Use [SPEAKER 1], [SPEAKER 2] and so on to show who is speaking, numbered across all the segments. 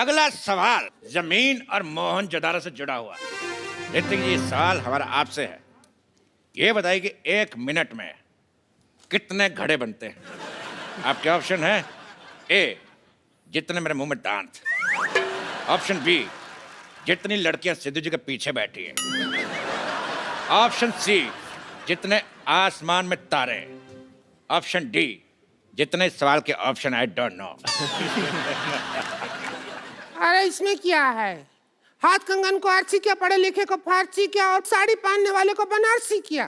[SPEAKER 1] अगला सवाल जमीन और मोहनजोदारो से जुड़ा हुआ। ऋतिक जी, सवाल हमारा आपसे है। ये बताइए कि 1 मिनट में कितने घड़े बनते हैं? आपके ऑप्शन है ए, जितने मेरे मुंह में दांत। ऑप्शन बी, जितनी लड़कियां सिद्धू जी के पीछे बैठी हैं। ऑप्शन सी, जितने आसमान में तारे। ऑप्शन डी, जितने सवाल के ऑप्शन आई डोंट नो।
[SPEAKER 2] अरे इसमें क्या है? हाथ कंगन को आरसी किया, पढ़े लिखे को फारसी किया और साड़ी पहनने वाले को बनारसी किया।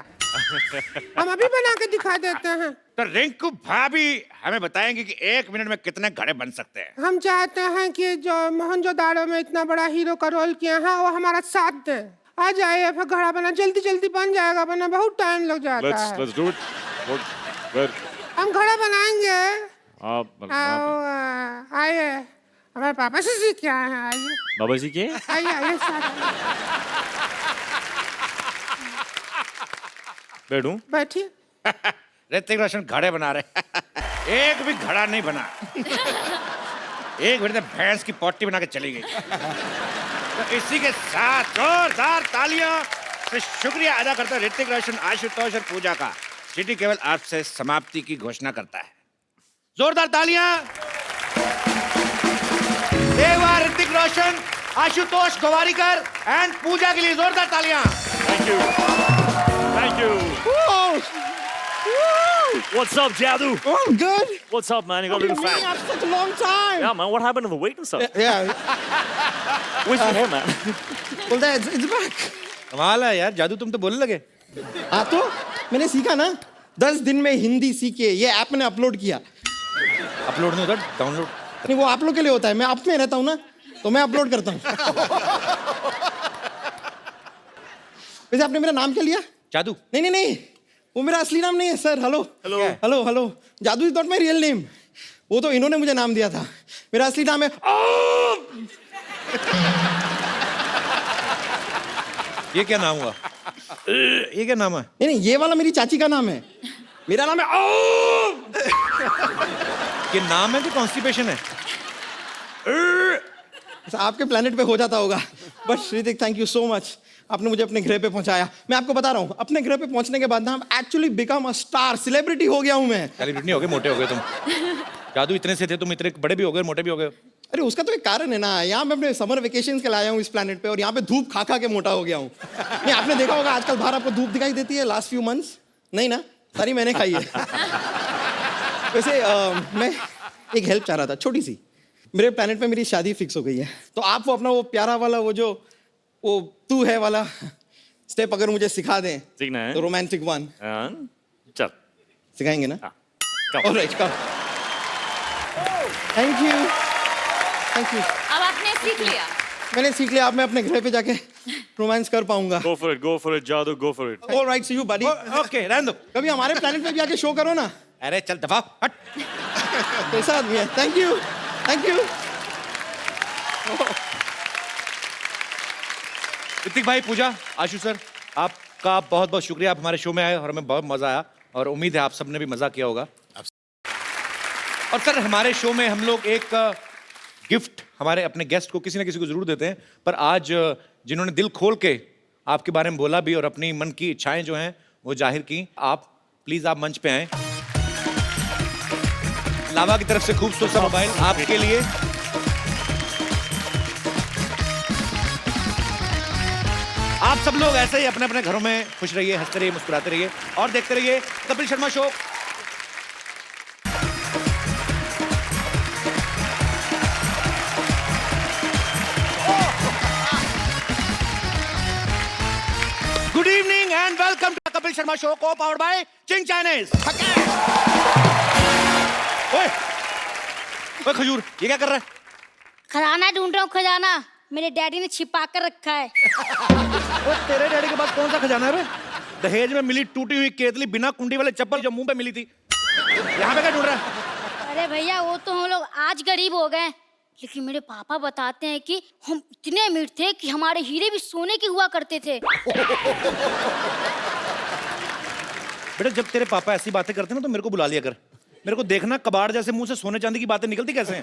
[SPEAKER 2] हम अभी बना के दिखा देते हैं।
[SPEAKER 1] तो रिंकू भाभी हमें बताएंगे कि 1 मिनट में कितने घड़े बन सकते हैं।
[SPEAKER 2] हम चाहते हैं कि जो मोहनजोदाड़ो में इतना बड़ा हीरो का रोल किया है वो हमारा साथ दे। आ जाइए, फिर घड़ा बना जल्दी जल्दी बन जाएगा, बना बहुत टाइम लग जाता है।
[SPEAKER 3] Let's do it.
[SPEAKER 2] हम घड़ा बनाएंगे।
[SPEAKER 3] आप
[SPEAKER 2] आइए, हमारे पापा से सीख के आए हैं। आइए
[SPEAKER 3] बाबा जी के
[SPEAKER 2] आइए आइए साथ
[SPEAKER 3] बैठूं?
[SPEAKER 2] बैठिए।
[SPEAKER 1] ऋतिक रोशन घड़े बना रहे। एक भी घड़ा नहीं बना। एक मिनट में भैंस की पोटी बना के चली गई। तो इसी के साथ जोरदार तालियां से शुक्रिया अदा करता है ऋतिक रोशन, आशुतोष और पूजा का। सिटी केवल आपसे समाप्ति की घोषणा करता है। जोरदार तालियां देवा, ऋतिक रोशन, आशुतोष गोवारीकर एंड पूजा के लिए। जोरदार तालियां।
[SPEAKER 3] Thank you. What's up, Jadu?
[SPEAKER 4] Oh, I'm good.
[SPEAKER 3] What's up, man? You got
[SPEAKER 4] I've
[SPEAKER 3] a
[SPEAKER 4] been
[SPEAKER 3] little
[SPEAKER 4] meeting
[SPEAKER 3] fat.
[SPEAKER 4] after such a long time.
[SPEAKER 3] Yeah, man. What happened to the weight and stuff?
[SPEAKER 4] Yeah.
[SPEAKER 3] Where's your hair, man?
[SPEAKER 4] Well, it's back.
[SPEAKER 1] कमाल है यार, जादू तुम तो बोलने लगे।
[SPEAKER 4] हाँ तो मैंने सीखा ना, 10 दिन में हिंदी सीखे। ये ऐप मैंने अपलोड किया।
[SPEAKER 1] अपलोड नहीं होता, डाउनलोड।
[SPEAKER 4] नहीं, वो आप लोग के लिए होता है। मैं आप में रहता हूँ ना, तो मैं अपलोड करता हूँ। वैसे आपने मेरा नाम क्या लिया?
[SPEAKER 1] जादू।
[SPEAKER 4] नहीं, वो मेरा असली नाम नहीं है सर। हेलो, जादू is not my real name. वो तो इन्होंने मुझे नाम दिया था। मेरा असली नाम है
[SPEAKER 1] ये क्या नाम हुआ? ये क्या नाम है?
[SPEAKER 4] नहीं, ये वाला मेरी चाची का नाम है। मेरा नाम है
[SPEAKER 1] ये नाम है कि कॉन्स्टिपेशन है?
[SPEAKER 4] आपके प्लेनेट पे हो जाता होगा। But Shritik, thank you so much. आपने मुझे अपने ग्रह पे पहुंचाया। मैं आपको बता रहा हूँ, अपने ग्रह पे पहुंचने के बाद ना actually become a star, celebrity हो गया हूँ मैं।
[SPEAKER 1] सेलिब्रिटी हो गए, मोटे हो गए तुम। जादू इतने से थे, तुम इतने बड़े भी हो गए, मोटे भी हो गए।
[SPEAKER 4] अरे उसका तो एक कारण है ना। यहाँ मैं अपने समर वेकेशन के लाया हूँ इस प्लेनेट पे, और यहाँ पे धूप खा के मोटा हो गया हूँ। नहीं, आपने देखा होगा आजकल बाहर आपको धूप दिखाई देती है लास्ट फ्यू मंथ्स? नहीं ना, सारी मैंने खाई है। वैसे मैं एक हेल्प चाह रहा था, छोटी सी। मेरे प्लेनेट पे मेरी शादी फिक्स हो गई है, तो आप वो अपना वो प्यारा वाला वो तू है वाला स्टेप अगर मुझे सिखा दें
[SPEAKER 3] सीखना है?
[SPEAKER 4] तो रोमांटिक वन।
[SPEAKER 3] चल
[SPEAKER 4] सिखाएंगे ना?
[SPEAKER 3] come.
[SPEAKER 4] Alright, come. Thank you.
[SPEAKER 5] अब आपने सीख लिया।
[SPEAKER 4] मैंने सीख लिया। अब मैं अपने घर पे जाके रोमांस कर पाऊंगा।
[SPEAKER 3] Go for it, Jadu, go for it.
[SPEAKER 4] Alright, see you buddy.
[SPEAKER 1] Okay, रहने दो।
[SPEAKER 4] कभी हमारे प्लेनेट पे भी आके शो करो ना।
[SPEAKER 1] अरे चल दफा हट।
[SPEAKER 4] कैसा आदमी है। Thank you.
[SPEAKER 1] ऋतिक भाई, पूजा, आशु सर, आपका बहुत बहुत शुक्रिया। आप हमारे शो में आए और हमें बहुत मजा आया, और उम्मीद है आप सबने भी मजा किया होगा। और सर, हमारे शो में हम लोग एक गिफ्ट हमारे अपने गेस्ट को किसी ना किसी को जरूर देते हैं, पर आज जिन्होंने दिल खोल के आपके बारे में बोला भी और अपनी मन की इच्छाएं जो हैं वो जाहिर की, आप प्लीज आप मंच पे आए। लावा की तरफ से खूबसूरत सा मोबाइल आपके लिए। आप सब लोग ऐसे ही अपने अपने घरों में खुश रहिए, हंसते रहिए, मुस्कुराते रहिए और देखते रहिए Kapil Sharma show. Good evening and welcome to Kapil Sharma show co powered by Ching's Chinese. ओए खजूर, ये क्या कर रहा है?
[SPEAKER 5] खजाना ढूंढ रहा हूँ, खजाना मेरे डैडी ने छिपा कर रखा है।
[SPEAKER 1] तेरे डैडी के पास कौन सा खजाना है बे? दहेज में मिली टूटी हुई केतली बिना कुंडी वाले चप्पल जो मुंह पे मिली थी, यहाँ पे क्या ढूंढ रहा है?
[SPEAKER 5] अरे भैया, वो तो हम लोग आज गरीब हो गए, लेकिन मेरे पापा बताते हैं कि हम इतने अमीर थे कि हमारे हीरे भी सोने के हुआ करते थे।
[SPEAKER 1] बेटा, जब तेरे पापा ऐसी बातें करते हैं ना तो मेरे को बुला लिया कर। मेरे को देखना कबाड़ जैसे मुंह से सोने चांदी की बातें निकलती कैसे हैं।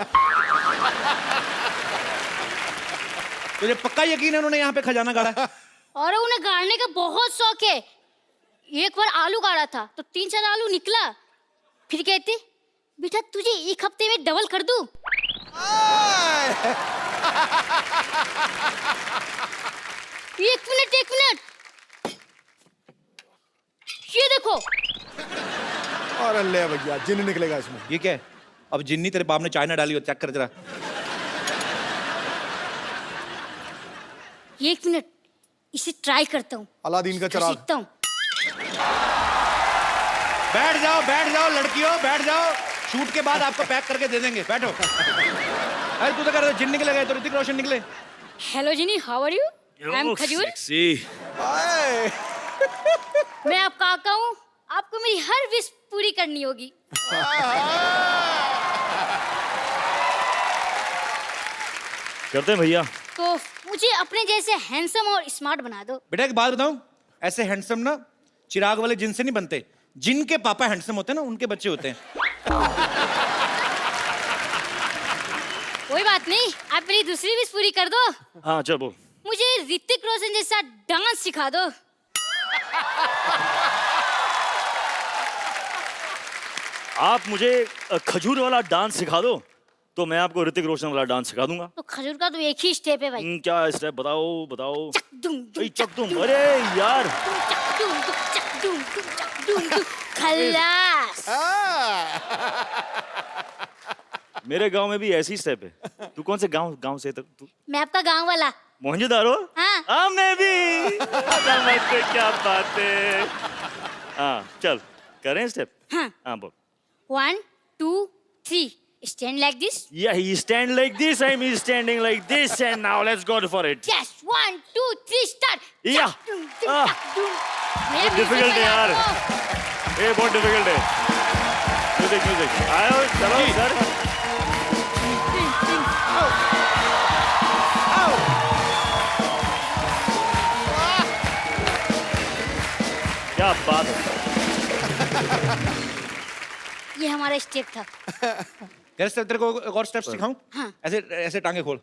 [SPEAKER 1] तुझे पक्का यकीन है उन्होंने यहाँ पे खजाना गाड़ा है?
[SPEAKER 5] और उन्हें गाड़ने का बहुत शौक है। एक बार आलू गाड़ा था तो 3-4 आलू निकला, फिर कहते बेटा तुझे एक हफ्ते में डबल कर दूं। एक मिनट, ये देखो।
[SPEAKER 6] और ले भैया जिन निकलेगा इसमें।
[SPEAKER 1] ये क्या है? अब जिन्नी तेरे बाप ने चाय ना डाली हो, चेक कर जरा।
[SPEAKER 5] एक मिनट, इसे ट्राई करता हूँ।
[SPEAKER 6] अलादीन का चराग।
[SPEAKER 5] सीखता हूँ।
[SPEAKER 1] बैठ जाओ लड़कियों, बैठ जाओ। शूट के बाद आपको पैक करके दे देंगे, बैठो। अरे तू तो कर जिन निकले गए तो ऋतिक रोशन निकले।
[SPEAKER 5] हेलो जिनी, how are you? I am खजूर। मैं आपका काका हूँ, आपको मेरी हर विश पूरी करनी होगी।
[SPEAKER 3] करते हैं भैया।
[SPEAKER 5] तो मुझे अपने जैसे हैंडसम और स्मार्ट बना दो।
[SPEAKER 1] बेटा एक बात बताऊं, ऐसे हैंडसम ना चिराग वाले जिन से नहीं बनते। जिनके पापा हैंडसम होते हैं ना, उनके बच्चे होते हैं।
[SPEAKER 5] कोई बात नहीं, आप मेरी दूसरी विश पूरी कर दो।
[SPEAKER 3] हाँ चल बोल।
[SPEAKER 5] मुझे ऋतिक रोशन जैसा डांस सिखा दो।
[SPEAKER 3] आप मुझे खजूर वाला डांस सिखा दो तो मैं आपको ऋतिक रोशन वाला डांस सिखा दूंगा।
[SPEAKER 5] तो खजूर का तो एक ही स्टेप है भाई।
[SPEAKER 3] क्या स्टेप बताओ बताओ।
[SPEAKER 5] दुम, दुम,
[SPEAKER 3] चक तुम, अरे यार
[SPEAKER 5] दुम, दुम, चक, दुम, दुम, चक, दुम, दुम। खल्लास।
[SPEAKER 3] मेरे गांव में भी ऐसी स्टेप है। तू कौन से गांव से तू?
[SPEAKER 5] मैं आपका गांव वाला।
[SPEAKER 3] मोहनजोदारो?
[SPEAKER 5] हाँ।
[SPEAKER 3] मैं भी। क्या बात है। हाँ चल करें स्टेप। हाँ बोल।
[SPEAKER 5] 1, 2, 3 stand like this.
[SPEAKER 3] Yeah, he stand like this, I'm standing like this, and now let's go for it.
[SPEAKER 5] Yes, 1, 2, 3 start.
[SPEAKER 3] Yeah.
[SPEAKER 5] चक, दुम, दुम, चक, दुम। मेरा
[SPEAKER 3] difficult है
[SPEAKER 5] music
[SPEAKER 3] यार।
[SPEAKER 5] बजा दो।
[SPEAKER 3] ये बहुत डिफिकल्ट है। म्यूजिक आयो चलो सर। क्या बात है।
[SPEAKER 5] ये हमारा स्टेप था।
[SPEAKER 1] तेरे को एक और स्टेप सिखाऊं?
[SPEAKER 5] हाँ।
[SPEAKER 1] ऐसे ऐसे टांगे खोल,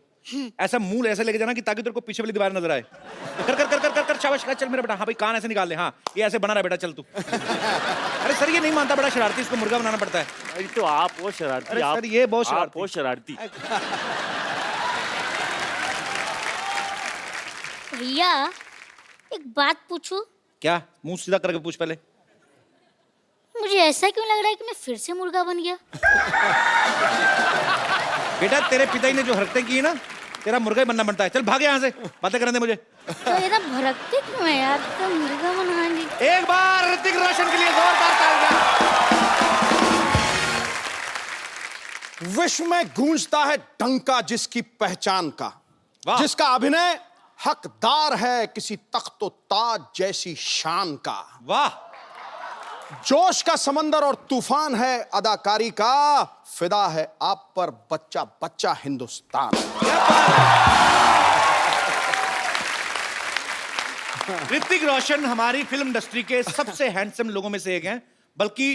[SPEAKER 1] ऐसा मुंह ऐसे लेके जाना कि ताकि तेरे को पीछे वाली दीवार नजर आए। कर कर कर कर कर कर शाबाश, चल मेरा बेटा। हाँ भाई कान ऐसे निकाल ले। हाँ ये ऐसे बना रहा बेटा, चल तू। अरे सर ये नहीं मानता, बड़ा शरारती, इसको मुर्गा बनाना पड़ता है।
[SPEAKER 3] अरे तो आप वो शरारती।
[SPEAKER 1] अरे
[SPEAKER 3] आप
[SPEAKER 1] सर ये बहुत
[SPEAKER 3] आप
[SPEAKER 1] शरारती।
[SPEAKER 3] वो शरारती।
[SPEAKER 5] भैया एक बात पूछूं?
[SPEAKER 1] क्या? मुंह सीधा करके पूछ पहले।
[SPEAKER 5] मुझे ऐसा क्यों लग रहा है कि मैं फिर से मुर्गा बन गया?
[SPEAKER 1] बेटा तेरे पिता ने जो हरकतें की है ना, तेरा मुर्गा ही बनना बनता है। चल भाग यहाँ से, बातें करने दे मुझे।
[SPEAKER 5] तो ये ना भड़कते क्यों है यार? तो मुर्गा बनाने।
[SPEAKER 1] एक बार ऋतिक रोशन के लिए जोरदार तालियां।
[SPEAKER 6] विश्व में गूंजता है डंका जिसकी पहचान का,
[SPEAKER 1] वाह।
[SPEAKER 6] जिसका अभिनय हकदार है किसी तख्तो ताज जैसी शान का।
[SPEAKER 1] वाह।
[SPEAKER 6] जोश का समंदर और तूफान है अदाकारी का, फिदा है आप पर बच्चा बच्चा हिंदुस्तान।
[SPEAKER 1] ऋतिक रोशन हमारी फिल्म इंडस्ट्री के सबसे हैंडसम लोगों में से एक हैं, बल्कि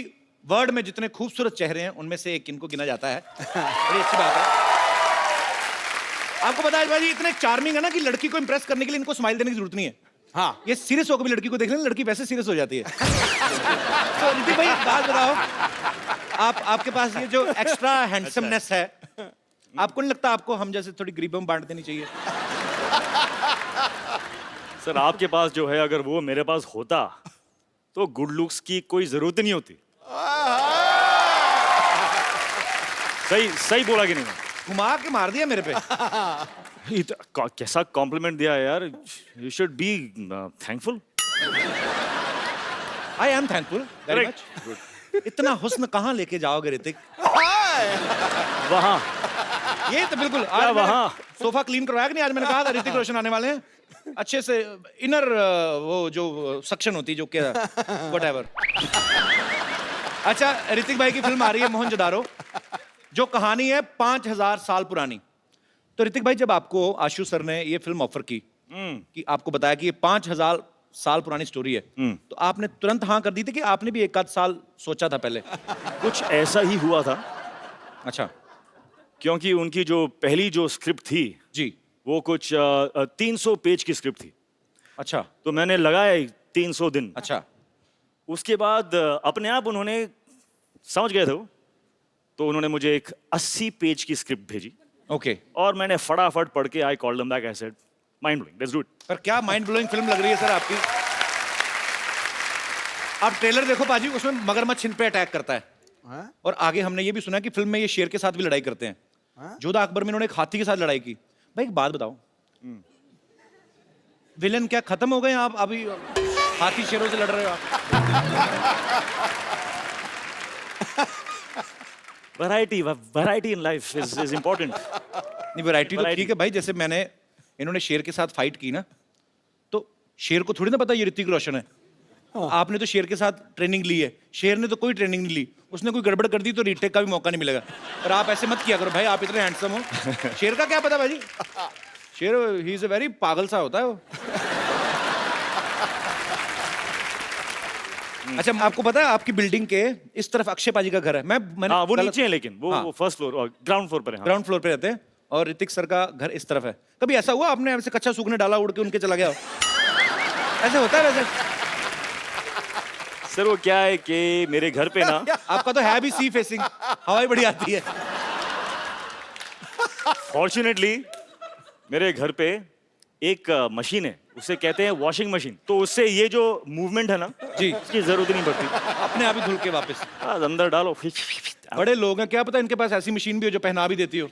[SPEAKER 1] वर्ल्ड में जितने खूबसूरत चेहरे हैं उनमें से एक इनको गिना जाता है। बड़ी अच्छी बात है। आपको पता है भाई इतने चार्मिंग है ना कि लड़की को इंप्रेस करने के लिए इनको स्माइल देने की जरूरत नहीं है। हाँ ये सीरियस होकर भी लड़की को देख लें, लड़की वैसे सीरियस हो जाती है। तो ऋतिक भाई बात बताओ, आपके पास ये जो एक्स्ट्रा हैंडसमनेस है, आपको नहीं लगता आपको हम जैसे थोड़ी गरीबों में बांट देनी चाहिए?
[SPEAKER 3] सर आपके पास जो है अगर वो मेरे पास होता तो गुड लुक्स की कोई जरूरत नहीं होती। सही सही बोला कि नहीं?
[SPEAKER 1] घुमा के मार दिया मेरे पे।
[SPEAKER 3] कैसा कॉम्प्लीमेंट दिया यार। You should be thankful.
[SPEAKER 1] I am thankful very much. इतना हुस्न कहाँ लेके जाओगे ऋतिक?
[SPEAKER 3] वहाँ
[SPEAKER 1] ये तो बिल्कुल
[SPEAKER 3] क्या वहाँ?
[SPEAKER 1] सोफा क्लीन करवाया कि नहीं? आज मैंने कहा था ऋतिक रोशन आने वाले हैं, अच्छे से इनर वो जो सक्शन होती जो क्या व्हाटएवर। अच्छा ऋतिक भाई की फिल्म आ रही है मोहनजोदारो, जो कहानी है 5000 साल पुरानी। तो ऋतिक भाई जब आपको आशु सर ने ये फिल्म ऑफर की कि आपको बताया कि ये 5000 साल पुरानी स्टोरी है, तो आपने तुरंत हाँ कर दी थी कि आपने भी एक आध साल सोचा था पहले?
[SPEAKER 3] कुछ ऐसा ही हुआ था।
[SPEAKER 1] अच्छा।
[SPEAKER 3] क्योंकि उनकी जो पहली जो स्क्रिप्ट थी
[SPEAKER 1] जी
[SPEAKER 3] वो कुछ 300 पेज की स्क्रिप्ट थी।
[SPEAKER 1] अच्छा
[SPEAKER 3] तो मैंने लगाया 300 दिन।
[SPEAKER 1] अच्छा।
[SPEAKER 3] उसके बाद अपने आप उन्होंने समझ गए थे वो, तो उन्होंने मुझे एक 80 पेज की स्क्रिप्ट भेजी
[SPEAKER 1] ओके।
[SPEAKER 3] और मैंने फटाफट पढ़ के I called them back, I said mind blowing, let's do it.
[SPEAKER 1] पर क्या माइंड ब्लोइंग फिल्म लग रही है सर आपकी। आप ट्रेलर देखो पाजी, उसमें मगरमच्छ छिन पे अटैक करता है। और आगे हमने ये भी सुना कि फिल्म में ये शेर के साथ भी लड़ाई करते हैं। जोधा अकबर में इन्होंने एक हाथी के साथ लड़ाई की। भाई एक बात बताओ, विलन क्या खत्म हो गए आप अभी हाथी शेरों से लड़ रहे हो आप?
[SPEAKER 3] Variety in life is important.
[SPEAKER 1] नहीं वैरायटी तो ठीक है भाई, जैसे मैंने इन्होंने शेर के साथ फाइट की ना, तो शेर को थोड़ी ना पता ये ऋतिक रोशन है। आपने तो शेर के साथ ट्रेनिंग ली है, शेर ने तो कोई ट्रेनिंग नहीं ली। उसने कोई गड़बड़ कर दी तो रीटेक का भी मौका नहीं मिलेगा। और आप ऐसे मत किया करो भाई, आप इतने हैंडसम हो। शेर का क्या पता भाई, शेर ही इज अ वेरी पागल सा होता है वो। अच्छा आपको पता है आपकी बिल्डिंग के इस तरफ अक्षय पाजी का घर है। मैंने
[SPEAKER 3] हाँ वो नीचे है, लेकिन
[SPEAKER 1] हाँ।
[SPEAKER 3] वो फर्स्ट फ्लोर और ग्राउंड फ्लोर पर है।
[SPEAKER 1] ग्राउंड फ्लोर पे रहते हैं और ऋतिक सर का घर इस तरफ है। कभी ऐसा हुआ आपने ऐसे कच्चा सूखने डाला उड़ के उनके चला गया हो? ऐसे होता है वैसे?
[SPEAKER 3] सर वो क्या है कि मेरे घर पे ना
[SPEAKER 1] आपका तो है भी सी फेसिंग, हवाई बड़ी आती है।
[SPEAKER 3] फॉर्चुनेटली मेरे घर पे एक मशीन है, उसे कहते हैं वॉशिंग मशीन। तो उससे ये जो मूवमेंट है ना
[SPEAKER 1] जी,
[SPEAKER 3] उसकी जरूरत ही नहीं पड़ती।
[SPEAKER 1] अपने आप ही धुल के वापस।
[SPEAKER 3] बस अंदर डालो।
[SPEAKER 1] बड़े लोग हैं, क्या पता इनके पास ऐसी मशीन भी हो जो पहना भी देती हो।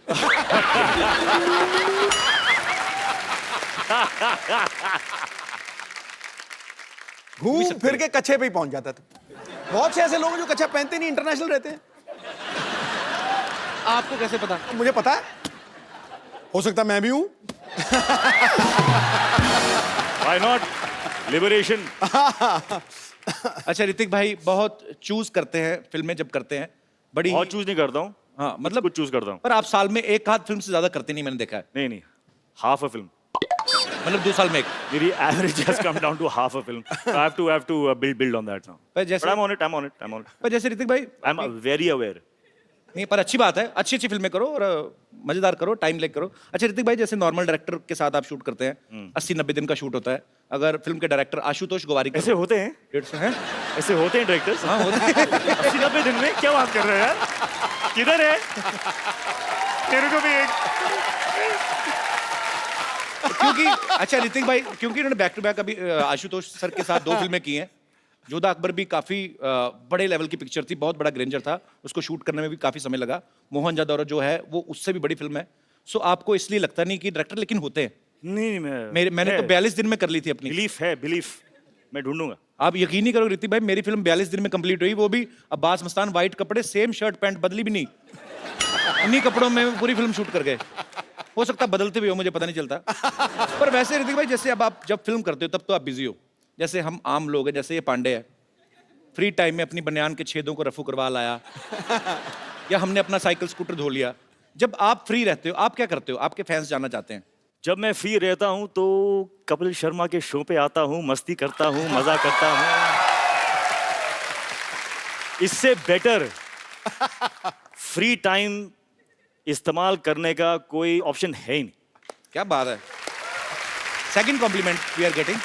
[SPEAKER 6] घूम फिर के कच्छे पे ही पहुंच जाता था। बहुत से ऐसे लोग हैं जो कच्छा पहनते नहीं, इंटरनेशनल रहते हैं।
[SPEAKER 1] आपको कैसे पता?
[SPEAKER 6] मुझे पता है, हो सकता मैं भी हूं।
[SPEAKER 3] Why not? Liberation.
[SPEAKER 1] अच्छा ऋतिक भाई बहुत चूज करते हैं फिल्में जब करते हैं, बड़ी
[SPEAKER 3] बहुत चूज नहीं करता हूँ।
[SPEAKER 1] हाँ मतलब
[SPEAKER 3] कुछ चूज करता हूँ।
[SPEAKER 1] पर आप साल में एक आध फिल्म से ज्यादा करते नहीं, मैंने देखा है।
[SPEAKER 3] नहीं हाफ अ फिल्म।
[SPEAKER 1] मतलब 2 साल में एक।
[SPEAKER 3] मेरी average has come down to half a film. I have to build on that now.
[SPEAKER 1] पर जैसे
[SPEAKER 3] I'm on it.
[SPEAKER 1] पर जैसे ऋतिक भाई
[SPEAKER 3] I'm very aware.
[SPEAKER 1] नहीं, पर अच्छी बात है, अच्छी अच्छी फिल्में करो और मजेदार करो, टाइम लेके करो। अच्छा ऋतिक भाई जैसे नॉर्मल डायरेक्टर के साथ आप शूट करते हैं, 80-90 दिन का शूट होता है। अगर फिल्म के डायरेक्टर आशुतोष गोवारी
[SPEAKER 3] ऐसे होते हैं?
[SPEAKER 1] हैं?
[SPEAKER 3] ऐसे होते हैं डायरेक्टर्स?
[SPEAKER 1] हाँ होते हैं।
[SPEAKER 3] 80-90 दिन में क्या बात कर रहे हैं यार? किधर है? मेरे को भी एक।
[SPEAKER 1] क्योंकि अच्छा ऋतिक भाई, क्योंकि इन्होंने बैक टू बैक अभी आशुतोष सर के साथ 2 फिल्में की हैं। जोधा अकबर भी काफी बड़े लेवल की पिक्चर थी, बहुत बड़ा ग्रेंजर था, उसको शूट करने में भी काफी समय लगा। मोहनजोदड़ो जो है वो उससे भी बड़ी फिल्म है। सो आपको इसलिए लगता नहीं कि डायरेक्टर लेकिन होते हैं?
[SPEAKER 3] नहीं
[SPEAKER 1] मैंने तो 42 दिन में कर ली थी अपनी।
[SPEAKER 3] बिलीफ मैं ढूंढूंगा।
[SPEAKER 1] आप यकीन नहीं करो ऋतिक भाई, मेरी फिल्म 42 दिन में कंप्लीट हुई, वो भी अब्बास मस्तान वाइट कपड़े, सेम शर्ट पैंट, बदली भी नहीं, इन्हीं कपड़ों में पूरी फिल्म शूट कर गए। हो सकता है बदलते भी हो, मुझे पता नहीं चलता। पर वैसे ऋतिक भाई जैसे अब आप जब फिल्म करते हो तब तो आप बिजी हो, जैसे हम आम लोग हैं, जैसे ये पांडे है, फ्री टाइम में अपनी बनियान के छेदों को रफू करवा लाया, या हमने अपना साइकिल स्कूटर धो लिया। जब आप फ्री रहते हो आप क्या करते हो? आपके फैंस जानना चाहते हैं।
[SPEAKER 3] जब मैं फ्री रहता हूं तो कपिल शर्मा के शो पे आता हूं, मस्ती करता हूं, मजा करता हूं। इससे बेटर फ्री टाइम इस्तेमाल करने का कोई ऑप्शन है ही नहीं।
[SPEAKER 1] क्या बात है, second compliment we are getting.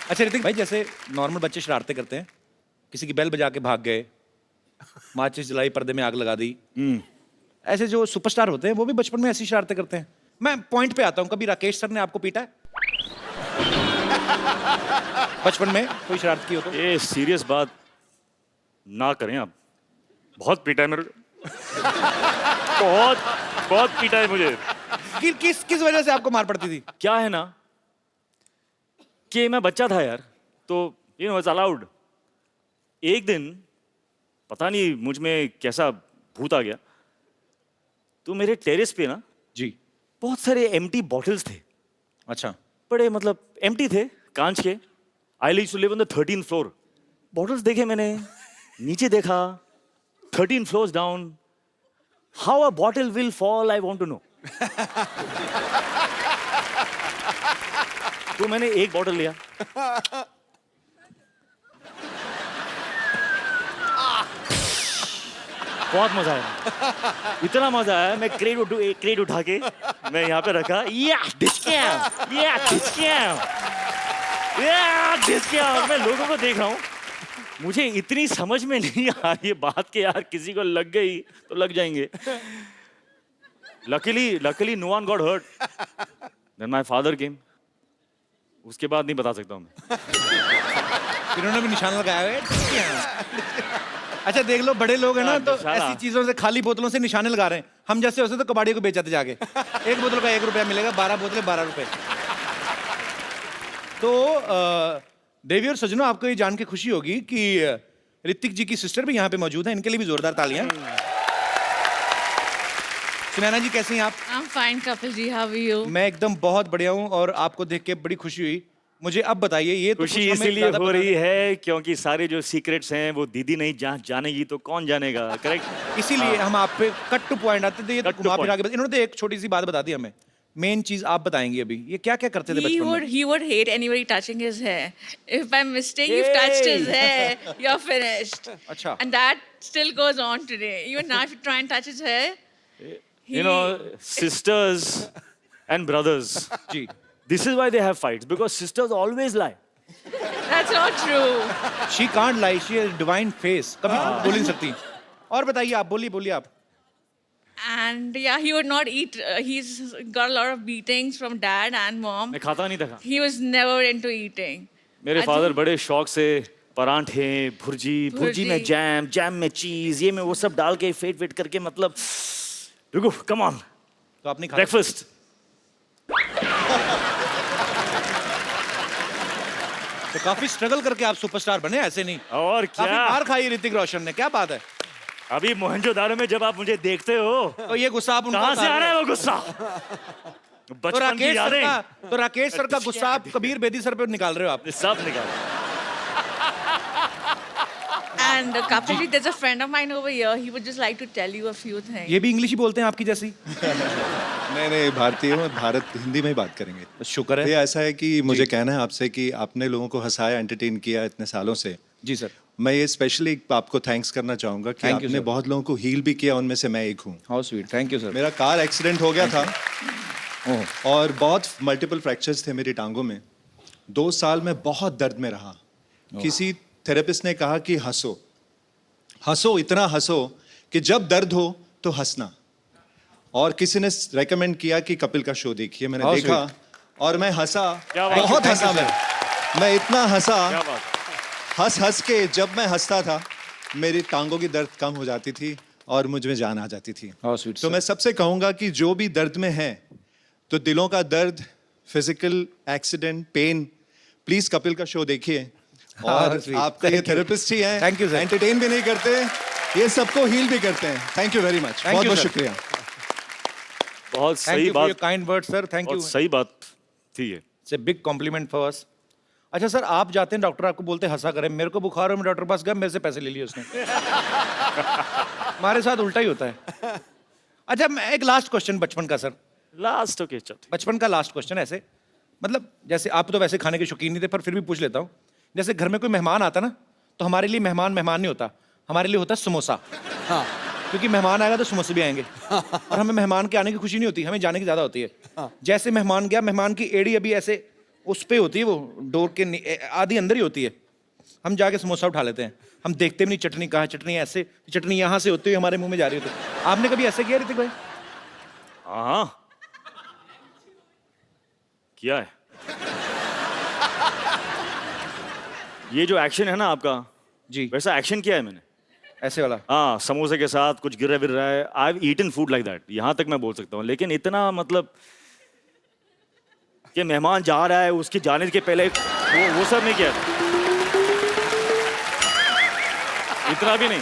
[SPEAKER 1] अच्छा ऋतिक भाई जैसे नॉर्मल बच्चे शरारतें करते हैं, किसी की बेल बजा के भाग गए, माचिस जलाई, पर्दे में आग लगा दी, ऐसे जो सुपरस्टार होते हैं वो भी बचपन में ऐसी शरारतें करते हैं। मैं पॉइंट पे आता हूं, कभी राकेश सर ने आपको पीटा है बचपन में? कोई शरारत की हो तो?
[SPEAKER 3] ये सीरियस बात ना करें आप। बहुत पीटा है मेरे को। बहुत पीटा है मुझे।
[SPEAKER 1] किस वजह से आपको मार पड़ती थी?
[SPEAKER 3] क्या है ना कि मैं बच्चा था यार, तो इट्स अलाउड। एक दिन पता नहीं मुझ में कैसा भूत आ गया, तो मेरे टेरेस पे ना
[SPEAKER 1] जी
[SPEAKER 3] बहुत सारे एम्प्टी बॉटल्स थे।
[SPEAKER 1] अच्छा,
[SPEAKER 3] बड़े मतलब एम्प्टी थे, कांच के। I used to live on the 13th floor. Bottles देखे मैंने, नीचे देखा, 13 floors down. How a bottle will fall I want to know. तो मैंने एक बॉटल लिया, बहुत मजा आया, इतना मजा आया, मैं क्रेट उठा के मैं यहाँ पे रखा, मैं लोगों को देख रहा हूँ, मुझे इतनी समझ में नहीं आ रही है बात के यार किसी को लग गई तो लग जाएंगे। Luckily no one got hurt. Then my father came. उसके बाद नहीं बता सकता हूँ मैं।
[SPEAKER 1] इन्होंने भी निशान लगाया है। अच्छा देख लो, बड़े लोग हैं ना तो
[SPEAKER 3] निशाना।
[SPEAKER 1] ऐसी चीजों से, खाली बोतलों से निशाने लगा रहे हैं। हम जैसे होते तो कबाड़ी को बेचाते जाके, एक बोतल का 1 रुपया मिलेगा, 12 बोतलें 12 रुपए। तो देवी और सजनों, आपको ये जान के खुशी होगी कि ऋतिक जी की सिस्टर भी यहाँ पे मौजूद है, इनके लिए भी जोरदार तालियां। सुनैना जी कैसे हैं आप?
[SPEAKER 7] I'm fine, Kapil ji. How are you?
[SPEAKER 1] मैं एकदम बहुत बढ़िया हूँ और आपको देख के बड़ी खुशी हुई। मुझे अब बताइए, ये तो
[SPEAKER 3] खुशी
[SPEAKER 1] कुछ हमें
[SPEAKER 3] इसीलिए
[SPEAKER 1] ज़्यादा
[SPEAKER 3] हो
[SPEAKER 1] पता
[SPEAKER 3] रही है क्योंकि सारे जो सीक्रेट्स हैं वो दीदी नहीं जानेगी तो कौन जानेगा, करेक्ट?
[SPEAKER 1] नहीं। इसीलिए हम आप पे कट टू पॉइंट आते थे, ये तो
[SPEAKER 3] Cut to
[SPEAKER 1] घुमा फिरा
[SPEAKER 3] point.
[SPEAKER 1] के इन्होंने तो एक छोटी सी बात बता दी हमें। मेन चीज आप बताएंगी अभी, ये क्या क्या करते थे बचपन में?
[SPEAKER 7] He would hate anybody touching his hair. If by mistake you've touched his hair, you're finished.
[SPEAKER 1] अच्छा।
[SPEAKER 7] And that still goes on today. Even now, if you try and touch his hair,
[SPEAKER 3] You know, sisters and brothers.
[SPEAKER 1] जी,
[SPEAKER 3] This is why they have fights because sisters always lie.
[SPEAKER 7] that's not true.
[SPEAKER 1] She can't lie, she has divine face, कभी बोल नहीं सकती। और बताइए आप, बोलिए आप।
[SPEAKER 7] And yeah, he would not eat. He's got a lot of beatings from dad and mom.
[SPEAKER 3] मैं खाता नहीं था।
[SPEAKER 7] He was never into eating.
[SPEAKER 3] मेरे
[SPEAKER 7] I
[SPEAKER 3] फादर
[SPEAKER 7] think-
[SPEAKER 3] बड़े शौक से परांठे, भुर्जी में जैम में चीज, ये में वो सब डाल के फेट करके, मतलब रुको, कम ऑन,
[SPEAKER 1] तो आपने खा
[SPEAKER 3] ब्रेकफास्ट।
[SPEAKER 1] तो काफी स्ट्रगल करके आप सुपरस्टार बने, ऐसे नहीं।
[SPEAKER 3] और
[SPEAKER 1] काफी
[SPEAKER 3] क्या,
[SPEAKER 1] मार खाई ऋतिक रोशन ने, क्या बात है।
[SPEAKER 3] अभी मोहनजोदारो में जब आप मुझे देखते हो
[SPEAKER 1] तो ये गुस्सा आप उनको
[SPEAKER 3] कहाँ से
[SPEAKER 1] उतार
[SPEAKER 3] आ रहा
[SPEAKER 1] रहे
[SPEAKER 3] है
[SPEAKER 1] हो।
[SPEAKER 3] वो गुस्सा?
[SPEAKER 1] तो
[SPEAKER 3] बचपन की
[SPEAKER 1] राकेश सर
[SPEAKER 3] यादें
[SPEAKER 1] का, तो राकेश सर का गुस्सा आप कबीर बेदी सर पे निकाल रहे हो आप।
[SPEAKER 3] सब निकाल।
[SPEAKER 7] And Kapil ji, there's a friend of mine over here. He would just like to tell you a few things.
[SPEAKER 1] ये भी इंग्लिश ही बोलते हैं आपकी जैसी?
[SPEAKER 8] नहीं भारतीय हूँ, भारत हिंदी में ही बात करेंगे।
[SPEAKER 1] शुक्र
[SPEAKER 8] ये
[SPEAKER 1] है।
[SPEAKER 8] ऐसा है कि मुझे कहना है आपसे कि आपने लोगों को हंसाया, एंटरटेन किया इतने सालों से।
[SPEAKER 1] जी सर।
[SPEAKER 8] मैं ये स्पेशली आपको थैंक्स करना चाहूँगा कि
[SPEAKER 1] Thank you,
[SPEAKER 8] आपने
[SPEAKER 1] sir.
[SPEAKER 8] बहुत लोगों को हील भी किया, उनमें से मैं एक हूँ।
[SPEAKER 1] How sweet, thank you sir.
[SPEAKER 8] मेरा कार एक्सीडेंट हो गया था
[SPEAKER 1] ओह,
[SPEAKER 8] और बहुत मल्टीपल फ्रैक्चर्स थे मेरी टांगों में। 2 साल में बहुत दर्द में रहा। किसी थेरेपिस्ट ने कहा कि हंसो, इतना हंसो कि जब दर्द हो तो हंसना। और किसी ने रेकमेंड किया कि कपिल का शो देखिए, मैंने
[SPEAKER 1] How
[SPEAKER 8] देखा और मैं हंसा,
[SPEAKER 3] क्या बात है,
[SPEAKER 8] बहुत
[SPEAKER 1] thank you,
[SPEAKER 8] हंसा मैं इतना हंसा,
[SPEAKER 3] क्या बात?
[SPEAKER 8] हंस के जब मैं हंसता था मेरी टांगों की दर्द कम हो जाती थी और मुझ में जान आ जाती थी।
[SPEAKER 1] हाउ स्वीट
[SPEAKER 8] तो मैं सबसे कहूंगा कि जो भी दर्द में है, तो दिलों का दर्द, physical accident, pain, please Kapil का शो देखिए। और
[SPEAKER 1] sweet.
[SPEAKER 8] आपका ये
[SPEAKER 1] Thank you.
[SPEAKER 8] थेरेपिस्ट ही है,
[SPEAKER 1] Thank you, sir.
[SPEAKER 8] एंटरटेन भी नहीं करते, ये सबको हील भी करते हैं। Thank you very much,
[SPEAKER 1] you,
[SPEAKER 8] बहुत बहुत
[SPEAKER 1] sir.
[SPEAKER 8] शुक्रिया।
[SPEAKER 3] बहुत
[SPEAKER 1] थैंक
[SPEAKER 3] सही
[SPEAKER 1] यू फॉर योर
[SPEAKER 3] बात,
[SPEAKER 1] kind word sir, thank you.
[SPEAKER 3] बहुत सही बात थी ये।
[SPEAKER 1] It's a big complement for us. अच्छा सर, आप जाते हैं डॉक्टर आपको बोलते हैं हंसा करें, मेरे को बुखार हो, मैं डॉक्टर के पास गया, मेरे से पैसे ले लिए उसने। हमारे साथ उल्टा ही होता है। अच्छा, मैं एक लास्ट क्वेश्चन बचपन का सर,
[SPEAKER 3] लास्ट ओके चल।
[SPEAKER 1] बचपन का लास्ट क्वेश्चन ऐसे, मतलब जैसे आप तो वैसे खाने के शौकीन नहीं थे पर फिर भी पूछ लेता हूँ। जैसे घर में कोई मेहमान आता ना, तो हमारे लिए मेहमान नहीं होता, हमारे लिए होता है समोसा। हाँ, क्योंकि मेहमान आएगा तो समोसे भी आएंगे। और हमें मेहमान के आने की खुशी नहीं होती, हमें जाने की ज्यादा होती है। जैसे मेहमान गया, मेहमान की एड़ी अभी ऐसे उस पे होती है, वो डोर के आधी अंदर ही होती है, हम जाके समोसा उठा लेते हैं। हम देखते भी नहीं चटनी कहाँ, चटनी ऐसे, चटनी यहाँ से होती है हमारे मुंह में जा रही होती है। आपने कभी ऐसे किया ऋतिक भाई?
[SPEAKER 3] हाँ किया है। ये जो एक्शन है ना आपका,
[SPEAKER 1] जी,
[SPEAKER 3] वैसा एक्शन किया है मैंने।
[SPEAKER 1] ऐसे वाला।
[SPEAKER 3] हाँ, समोसे के साथ कुछ गिर रहा है। I have eaten food like that, यहाँ तक मैं बोल सकता हूँ। लेकिन इतना मतलब कि मेहमान जा रहा है, उसके जाने के पहले वो सब नहीं किया, इतना भी नहीं।